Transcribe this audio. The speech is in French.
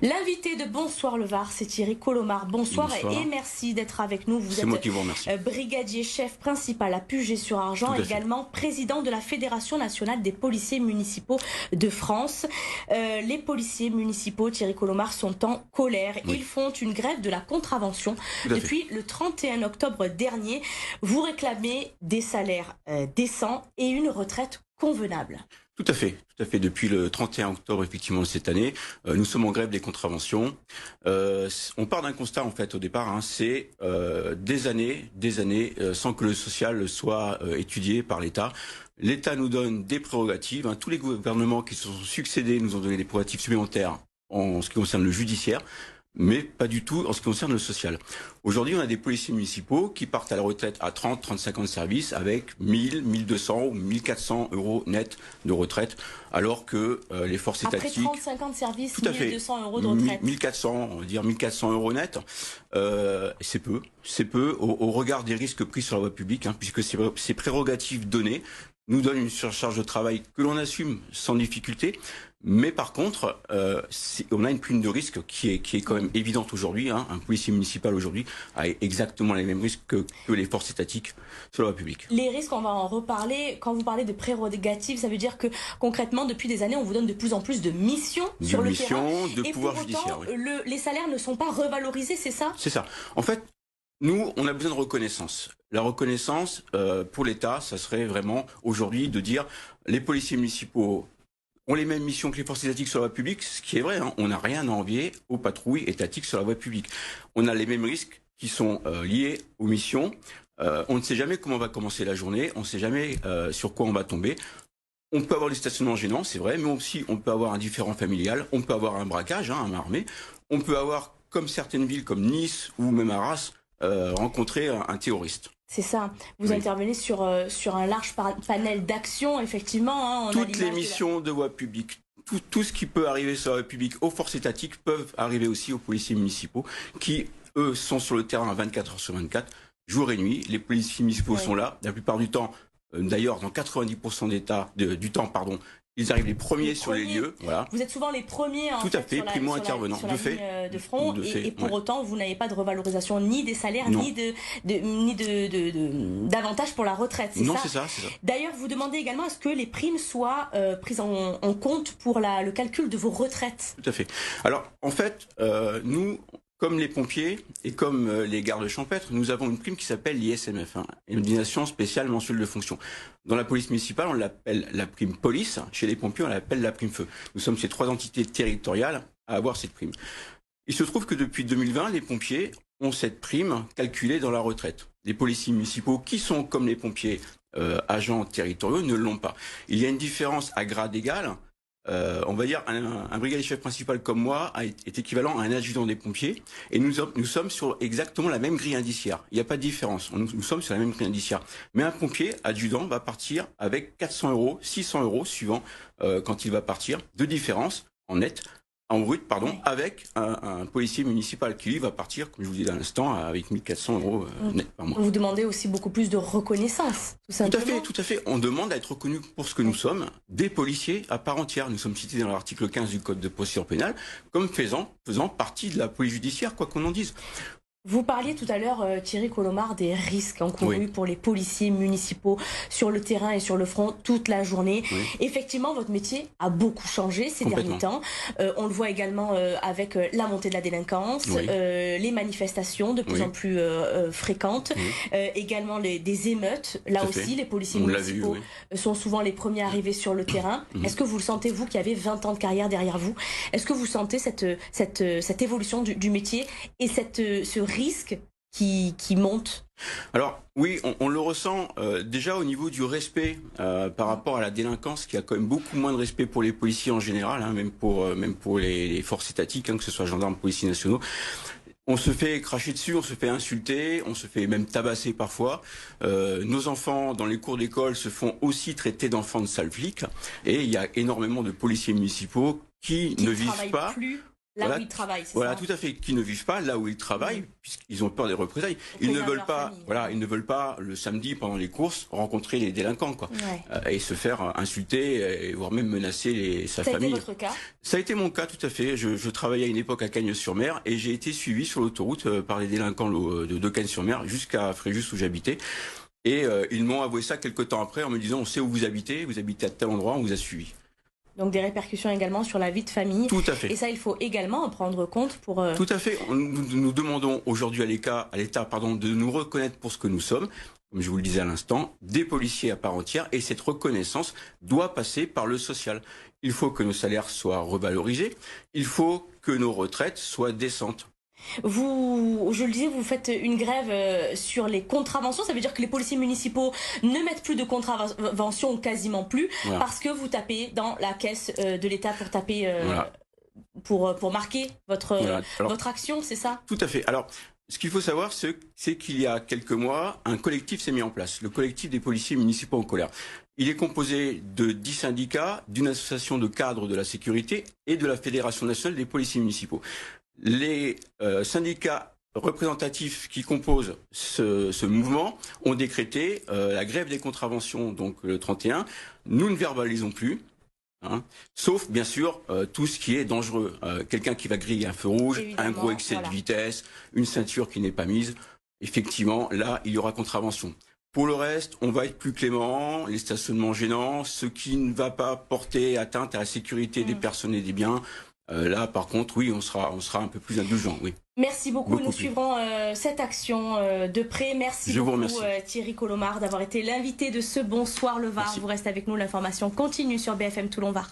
L'invité de Bonsoir le Var, c'est Thierry Colomard. Bonsoir, Bonsoir. et merci d'être avec nous. Vous C'est moi qui vous remercie. brigadier chef principal à Puget-sur-Argent, également président de la Fédération nationale des policiers municipaux de France. Les policiers municipaux, Thierry Colomard, sont en colère. Oui. Ils font une grève de la contravention depuis le 31 octobre dernier. Vous réclamez des salaires décents et une retraite convenable. Tout à fait. Depuis le 31 octobre, effectivement, de cette année, nous sommes en grève des contraventions. On part d'un constat, en fait, au départ, c'est des années, sans que le social soit étudié par l'État. L'État nous donne des prérogatives. Tous les gouvernements qui se sont succédés nous ont donné des prérogatives supplémentaires en ce qui concerne le judiciaire, mais pas du tout en ce qui concerne le social. Aujourd'hui, on a des policiers municipaux qui partent à la retraite à 30, 35 ans de service avec 1000, 1200 ou 1400 euros net de retraite, alors que les forces étatiques... Après 35 ans de service, tout à 1200 euros de retraite. 1400, on va dire 1400 euros net, c'est peu. C'est peu au regard des risques pris sur la voie publique, puisque ces prérogatives données nous donnent une surcharge de travail que l'on assume sans difficulté. Mais par contre, on a une prime de risque qui est quand même évidente aujourd'hui. Un policier municipal aujourd'hui a exactement les mêmes risques que les forces étatiques sur la voie publique. Les risques, on va en reparler. Quand vous parlez de prérogatives, ça veut dire que concrètement, depuis des années, on vous donne de plus en plus de missions sur le terrain. De pouvoir judiciaire. Oui. Les salaires ne sont pas revalorisés, c'est ça? C'est ça. En fait, nous, on a besoin de reconnaissance. La reconnaissance, pour l'État, ça serait vraiment aujourd'hui de dire les policiers municipaux ont les mêmes missions que les forces étatiques sur la voie publique, ce qui est vrai, on n'a rien à envier aux patrouilles étatiques sur la voie publique. On a les mêmes risques qui sont liés aux missions. On ne sait jamais comment va commencer la journée, on ne sait jamais sur quoi on va tomber. On peut avoir des stationnements gênants, c'est vrai, mais aussi on peut avoir un différend familial, on peut avoir un braquage, un main armée. On peut avoir, comme certaines villes comme Nice ou même Arras, rencontrer un terroriste. C'est ça. Vous intervenez sur un large panel d'actions, effectivement. Toutes les missions de voie publique, tout ce qui peut arriver sur la voie publique aux forces étatiques peuvent arriver aussi aux policiers municipaux qui, eux, sont sur le terrain 24 heures sur 24, jour et nuit. Les policiers municipaux sont là. La plupart du temps, d'ailleurs, dans 90% du temps, ils arrivent les premiers sur les lieux. Voilà. Vous êtes souvent les premiers Tout à fait, primo-intervenants. Sur la ligne de front. Et pour autant, vous n'avez pas de revalorisation ni des salaires, ni d'avantages pour la retraite. Non, c'est ça. D'ailleurs, vous demandez également à ce que les primes soient prises en compte pour le calcul de vos retraites. Tout à fait. Alors, en fait, nous... Comme les pompiers et comme les gardes champêtres, nous avons une prime qui s'appelle l'ISMF, une indemnisation spéciale mensuelle de fonction. Dans la police municipale, on l'appelle la prime police. Chez les pompiers, on l'appelle la prime feu. Nous sommes ces trois entités territoriales à avoir cette prime. Il se trouve que depuis 2020, les pompiers ont cette prime calculée dans la retraite. Les policiers municipaux qui sont comme les pompiers agents territoriaux ne l'ont pas. Il y a une différence à grade égal. On va dire un brigadier chef principal comme moi est équivalent à un adjudant des pompiers et nous sommes sur exactement la même grille indiciaire. Il n'y a pas de différence. Nous sommes sur la même grille indiciaire. Mais un pompier adjudant va partir avec 400 euros, 600 euros suivant quand il va partir de différence en brut, avec un policier municipal qui lui va partir, comme je vous disais à l'instant, avec 1400 euros net par mois. Vous demandez aussi beaucoup plus de reconnaissance, tout simplement. Tout à fait. On demande à être reconnu pour ce que nous sommes, des policiers à part entière. Nous sommes cités dans l'article 15 du Code de procédure pénale comme faisant partie de la police judiciaire, quoi qu'on en dise. Vous parliez tout à l'heure, Thierry Colomard, des risques encourus pour les policiers municipaux sur le terrain et sur le front toute la journée. Effectivement, votre métier a beaucoup changé ces derniers temps. On le voit également avec la montée de la délinquance, les manifestations de plus en plus fréquentes, également des émeutes. Là aussi, les policiers municipaux sont souvent les premiers arrivés sur le terrain. Est-ce que vous le sentez, vous qui avez 20 ans de carrière derrière vous, est-ce que vous sentez cette évolution du métier et ce risque qui monte? Alors oui, on le ressent déjà au niveau du respect par rapport à la délinquance, qui a quand même beaucoup moins de respect pour les policiers en général, même pour les forces étatiques, que ce soit gendarmes, policiers nationaux. On se fait cracher dessus, on se fait insulter, on se fait même tabasser parfois. Nos enfants dans les cours d'école se font aussi traiter d'enfants de sales flics. Et il y a énormément de policiers municipaux qui ne vivent pas Là où ils travaillent, c'est voilà, ça. Tout à fait, qui ne vivent pas là où ils travaillent, puisqu'ils ont peur des représailles. Ils ne veulent pas, famille, ils ne veulent pas le samedi pendant les courses rencontrer les délinquants, quoi, et se faire insulter, voire même menacer sa famille. Ça a été votre cas? Ça a été mon cas, tout à fait. Je travaillais à une époque à Cagnes-sur-Mer et j'ai été suivi sur l'autoroute par les délinquants de Cagnes-sur-Mer jusqu'à Fréjus où j'habitais. Et ils m'ont avoué ça quelques temps après en me disant: on sait où vous habitez à tel endroit, on vous a suivi. Donc des répercussions également sur la vie de famille. Tout à fait. Et ça, il faut également en prendre compte pour... Tout à fait. Nous demandons aujourd'hui à l'État de nous reconnaître pour ce que nous sommes, comme je vous le disais à l'instant, des policiers à part entière, et cette reconnaissance doit passer par le social. Il faut que nos salaires soient revalorisés, il faut que nos retraites soient décentes. Je le disais, vous faites une grève sur les contraventions. Ça veut dire que les policiers municipaux ne mettent plus de contraventions, quasiment plus, parce que vous tapez dans la caisse de l'État pour taper, pour marquer votre action, c'est ça? Tout à fait. Alors, ce qu'il faut savoir, c'est qu'il y a quelques mois, un collectif s'est mis en place, le collectif des policiers municipaux en colère. Il est composé de 10 syndicats, d'une association de cadres de la sécurité et de la Fédération nationale des policiers municipaux. Les syndicats représentatifs qui composent ce mouvement ont décrété la grève des contraventions, donc le 31. Nous ne verbalisons plus, sauf bien sûr tout ce qui est dangereux. Quelqu'un qui va griller un feu rouge, un gros excès de vitesse, une ceinture qui n'est pas mise. Effectivement, là, il y aura contravention. Pour le reste, on va être plus clément, les stationnements gênants, ce qui ne va pas porter atteinte à la sécurité des personnes et des biens. Là, par contre, oui, on sera un peu plus indulgent, oui. Merci beaucoup. Nous suivrons cette action de près. Merci beaucoup, Thierry Colomard, d'avoir été l'invité de ce Bonsoir le Var. Vous restez avec nous, l'information continue sur BFM Toulon Var.